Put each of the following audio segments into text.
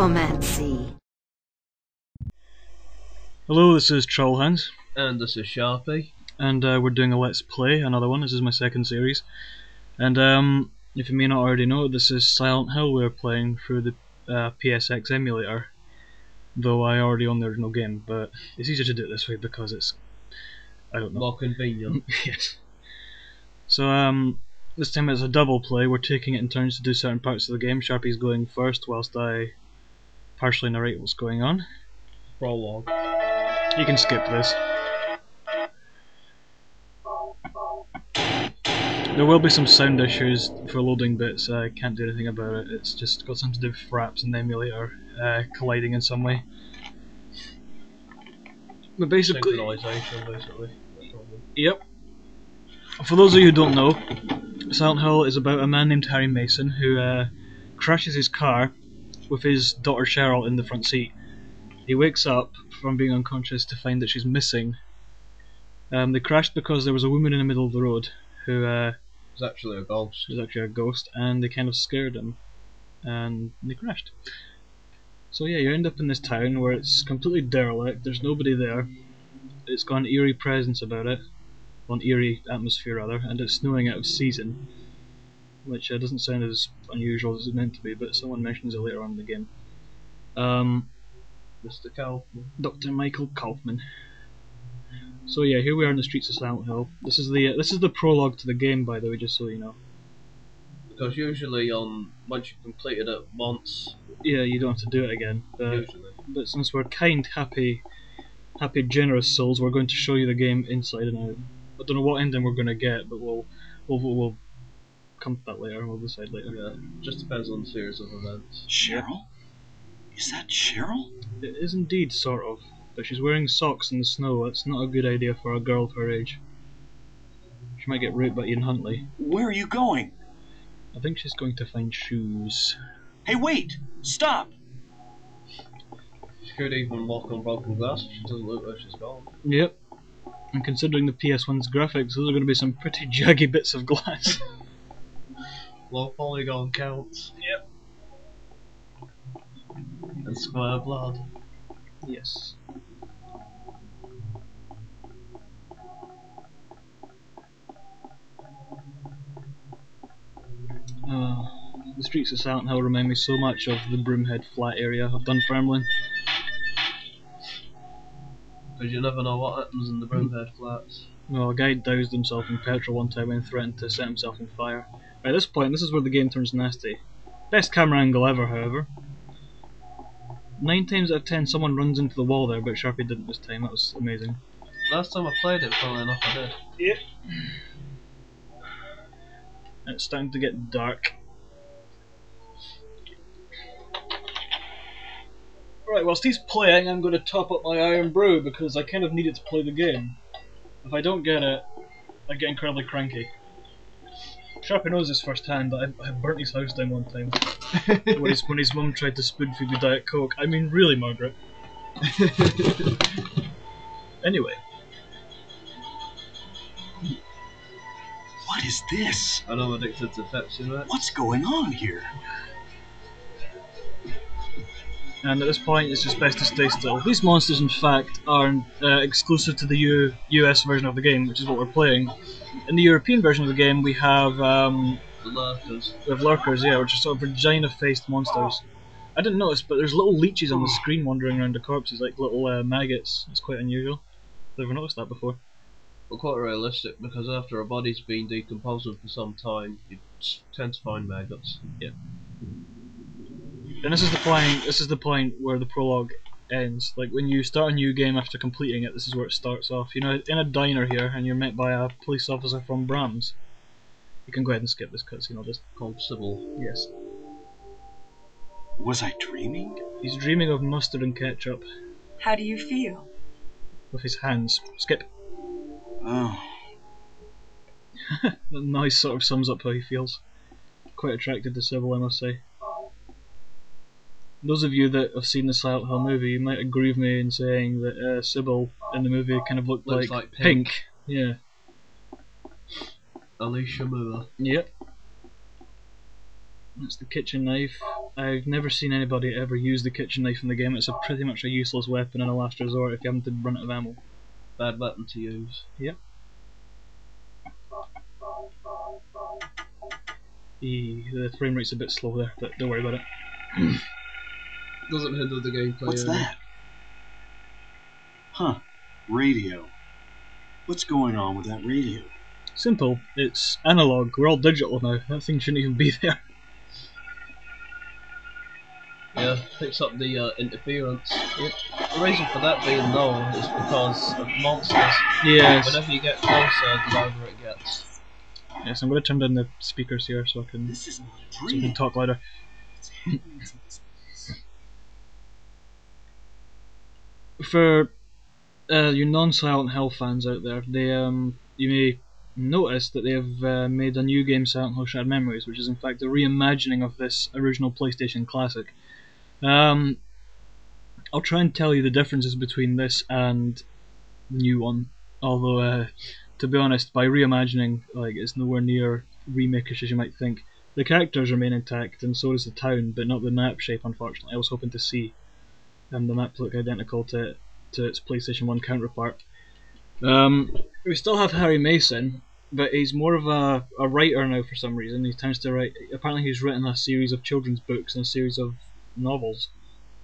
necromancy. Hello, this is Sharknnth, And this is Sharpie. and we're doing a Let's Play, another one. This is my second series. And if you may not already know, this is Silent Hill we're playing through the PSX emulator. Though I already own the original game, but it's easier to do it this way because it's, I don't know. More convenient. Yes. So this time it's a double play. We're taking it in turns to do certain parts of the game. Sharpie's going first whilst I partially narrate what's going on. Prologue. You can skip this. There will be some sound issues for loading bits. I can't do anything about it. It's just got something to do with fraps and the emulator colliding in some way. But basically, synchronization, basically. yep. For those of you who don't know, Silent Hill is about a man named Harry Mason who crashes his car with his daughter Cheryl in the front seat. He wakes up from being unconscious to find that she's missing. They crashed because there was a woman in the middle of the road who It's actually a ghost. was actually a ghost, and they kind of scared him, and they crashed. So yeah, you end up in this town where it's completely derelict, there's nobody there, it's got an eerie presence about it, well, an eerie atmosphere rather, and it's snowing out of season, which doesn't sound as unusual as it's meant to be, but someone mentions it later on in the game. Mr. Kaufman. Dr. Michael Kaufman. So yeah, here we are in the streets of Silent Hill. This is the prologue to the game, by the way, just so you know. Because usually once you've completed it once, Yeah, you don't have to do it again. usually. But since we're kind, happy, generous souls, we're going to show you the game inside and out. I don't know what ending we're going to get, but we'll come to that later. We'll decide later. Yeah, just depends on the series of events. Cheryl? Is that Cheryl? It is indeed, sort of. But she's wearing socks in the snow. It's not a good idea for a girl of her age. She might get raped by Ian Huntley. Where are you going? I think she's going to find shoes. Hey, wait! Stop! She could even walk on broken glass if she doesn't look where she's gone. Yep. And considering the PS1's graphics, those are going to be some pretty jaggy bits of glass. Low polygon counts. Yep. And square blood. Yes. The streets of Silent Hill remind me so much of the Broomhead Flat area of Dunfermline. Because you never know what happens in the Broomhead Flats. Well, a guy doused himself in petrol one time and threatened to set himself on fire. At this point, this is where the game turns nasty. Best camera angle ever, however. 9 times out of 10 someone runs into the wall there, but Sharpie didn't this time. That was amazing. Last time I played it, funnily enough, I did. Yep. It's starting to get dark. Right, whilst he's playing, I'm going to top up my Iron Brew because I kind of need it to play the game. If I don't get it, I get incredibly cranky. Sharpie knows this firsthand, but I burnt his house down one time when his mum tried to spoon feed me Diet Coke. I mean, really, Margaret. Anyway. What is this? And I'm addicted to Pepsi, right? What's going on here? And at this point, it's just best to stay still. These monsters, in fact, are exclusive to the US version of the game, which is what we're playing. In the European version of the game, we have Lurkers. we have lurkers, yeah, which are sort of vagina-faced monsters. I didn't notice, but there's little leeches on the screen wandering around the corpses, like little maggots. It's quite unusual. I've never noticed that before. But quite realistic, because after a body's been decomposing for some time, you tend to find maggots. Yeah. And this is the point where the prologue ends. Like when you start a new game after completing it, this is where it starts off. You know, in a diner here, and you're met by a police officer from Brahms. You can go ahead and skip this cutscene. I'll just. Constable. Yes. Was I dreaming? He's dreaming of mustard and ketchup How do you feel? with his hands. Skip. Oh. That noise sort of sums up how he feels. Quite attracted to Sybil, I must say. Those of you that have seen the Silent Hill movie, you might agree with me in saying that Sybil in the movie kind of looked Looks like like Pink. Yeah. Alicia Moore. Yep. That's the kitchen knife. I've never seen anybody ever use the kitchen knife in the game. It's pretty much a useless weapon in a last resort if you happen to run out of ammo. Bad weapon to use. Yep. The frame rate's a bit slow there, but don't worry about it. Doesn't hinder the gameplay. What's that? Huh. Radio. What's going on with that radio? Simple. It's analog. We're all digital now. That thing shouldn't even be there. Yeah, picks up the interference. Yep. The reason for that being though is because of monsters. Yes. Whenever you get closer, the louder it gets. Yes, I'm going to turn down the speakers here so I can talk louder. For you non-Silent Hill fans out there, they you may notice that they have made a new game, Silent Hill Shattered Memories, which is in fact a reimagining of this original PlayStation classic. I'll try and tell you the differences between this and the new one, although to be honest, by reimagining, like, it's nowhere near remake-ish as you might think. The characters remain intact, and so does the town, but not the map shape, unfortunately. I was hoping to see the maps look identical to its PlayStation 1 counterpart. We still have Harry Mason, but he's more of a writer now for some reason. He tends to write. Apparently, he's written a series of children's books and a series of novels,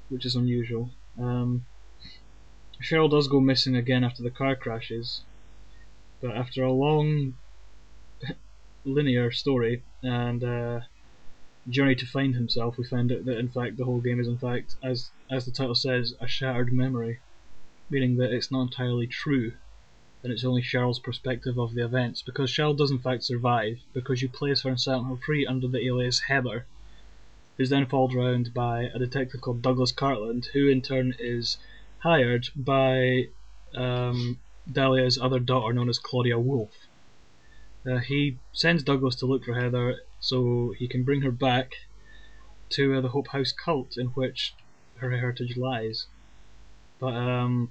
which is unusual. Cheryl does go missing again after the car crashes, but after a long linear story and journey to find himself, we find out that in fact the whole game is in fact, as the title says, a shattered memory, meaning that it's not entirely true, and it's only Cheryl's perspective of the events, because Cheryl does in fact survive, because you place her in Silent Hill 3 under the alias Heather, who's then followed around by a detective called Douglas Cartland, who in turn is hired by Dahlia's other daughter known as Claudia Wolf. He sends Douglas to look for Heather so he can bring her back to the Hope House cult in which her heritage lies. But in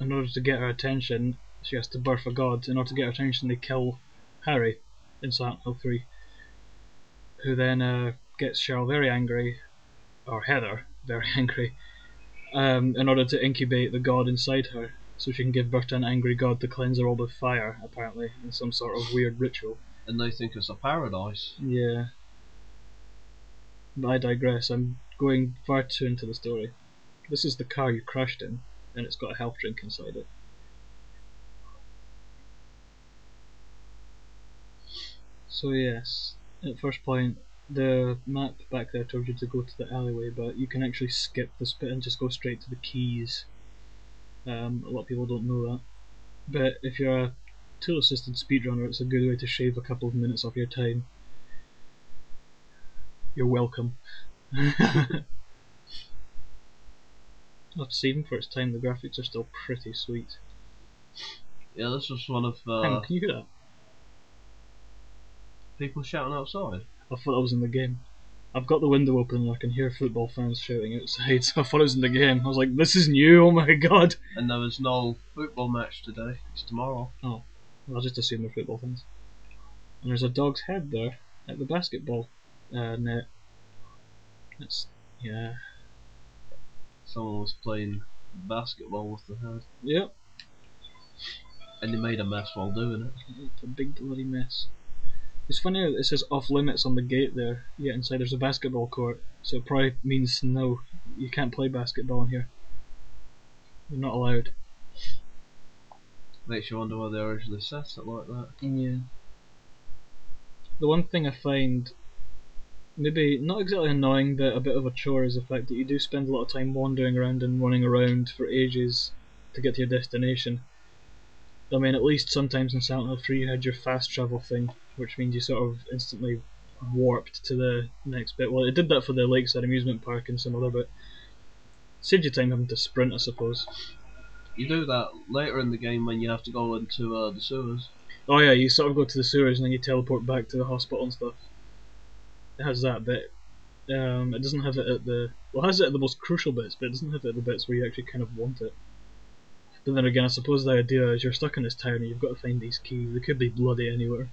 order to get her attention, she has to birth a god. In order to get her attention, they kill Harry in Silent Hill 3, who then gets Cheryl very angry, or Heather very angry, in order to incubate the god inside her, so she can give birth to an angry god to cleanse her all with fire, apparently, in some sort of weird ritual. And they think it's a paradise. Yeah. But I digress, I'm going far too into the story. This is the car you crashed in, and it's got a health drink inside it. So yes, at first point, the map back there told you to go to the alleyway, but you can actually skip this bit and just go straight to the keys. A lot of people don't know that. But if you're a tool-assisted speedrunner, it's a good way to shave a couple of minutes off your time. You're welcome. Even for its time, the graphics are still pretty sweet. Yeah, this was one of Hang on, can you hear that? people shouting outside. I thought that was in the game. I've got the window open and I can hear football fans shouting outside, so I thought it was in the game. I was like, this is new, oh my god! And there was no football match today, it's tomorrow. Oh, well, I'll just assume they're football fans. And there's a dog's head there at the basketball net. That's, yeah. Someone was playing basketball with the head. Yep. And they made a mess while doing it. It's a big bloody mess. It's funny that it says off limits on the gate there, yet inside there's a basketball court, so it probably means no, you can't play basketball in here. You're not allowed. Makes you wonder why they originally set it like that. Yeah. The one thing I find maybe not exactly annoying, but a bit of a chore is the fact that you do spend a lot of time wandering around and running around for ages to get to your destination. I mean, at least sometimes in Silent Hill 3 you had your fast travel thing, which means you sort of instantly warped to the next bit. Well, it did that for the Lakeside Amusement Park and some other bit. Saved you time having to sprint, I suppose. You do that later in the game when you have to go into the sewers. Oh yeah, you sort of go to the sewers and then you teleport back to the hospital and stuff. It has that bit. It doesn't have it at the... Well, it has it at the most crucial bits, but it doesn't have it at the bits where you actually kind of want it. But then again, I suppose the idea is you're stuck in this town and you've got to find these keys. They could be bloody anywhere.